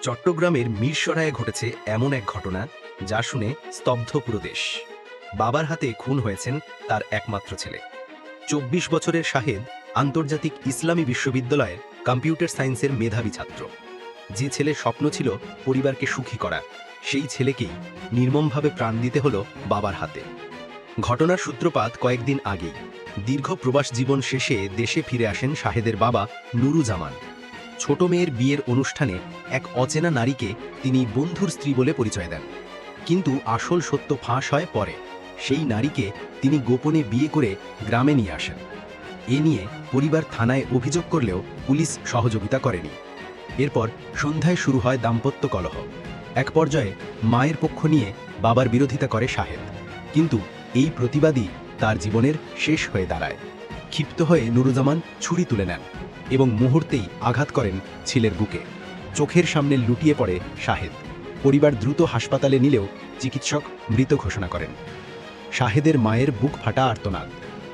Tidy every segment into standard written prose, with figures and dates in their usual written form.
চট্টগ্রামের মিরসরাইয়ে ঘটেছে এমন এক ঘটনা যা শুনে স্তব্ধ পুরো দেশ। বাবার হাতে খুন হয়েছেন তার একমাত্র ছেলে। ২৪ বছরের শাহেদ আন্তর্জাতিক ইসলামী বিশ্ববিদ্যালয়ের কম্পিউটার সায়েন্সের মেধাবী ছাত্র। যে ছেলের স্বপ্ন ছিল পরিবারকে সুখী করা, সেই ছেলেকেই নির্মমভাবে প্রাণ দিতে হলো বাবার হাতে। ঘটনার সূত্রপাত কয়েকদিন আগেই। দীর্ঘ প্রবাস জীবন শেষে দেশে ফিরে আসেন শাহেদের বাবা নুরুজ্জামান। ছোট মেয়ের বিয়ের অনুষ্ঠানে এক অচেনা নারীকে তিনি বন্ধুর স্ত্রী বলে পরিচয় দেন, কিন্তু আসল সত্য ফাঁস হয় পরে। সেই নারীকে তিনি গোপনে বিয়ে করে গ্রামে নিয়ে আসেন। এ নিয়ে পরিবার থানায় অভিযোগ করলেও পুলিশ সহযোগিতা করেনি। এরপর সন্ধ্যায় শুরু হয় দাম্পত্য কলহ। এক পর্যায়ে মায়ের পক্ষ নিয়ে বাবার বিরোধিতা করে শাহেদ, কিন্তু এই প্রতিবাদই তার জীবনের শেষ হয়ে দাঁড়ায়। ক্ষিপ্ত হয়ে নুরুজ্জামান ছুরি তুলে নেন এবং মুহূর্তেই আঘাত করেন ছেলের বুকে। চোখের সামনে লুটিয়ে পড়ে শাহেদ। পরিবার দ্রুত হাসপাতালে নিলেও চিকিৎসক মৃত ঘোষণা করেন। শাহেদের মায়ের বুক ফাটা আর্তনাদ,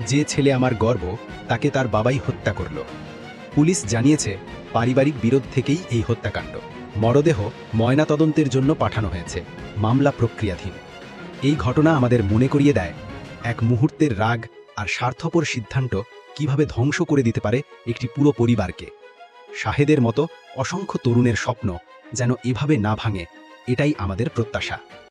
যে ছেলে আমার গর্ব, তাকে তার বাবাই হত্যা করল। পুলিশ জানিয়েছে পারিবারিক বিরোধ থেকেই এই হত্যাকাণ্ড। মরদেহ ময়নাতদন্তের জন্য পাঠানো হয়েছে, মামলা প্রক্রিয়াধীন। এই ঘটনা আমাদের মনে করিয়ে দেয় এক মুহূর্তের রাগ আর স্বার্থপর সিদ্ধান্ত কিভাবে ধ্বংস করে দিতে পারে একটি পুরো পরিবারকে। শাহেদের মতো অসংখ্য তরুণের স্বপ্ন যেন এভাবে না ভাঙে, এটাই আমাদের প্রত্যাশা।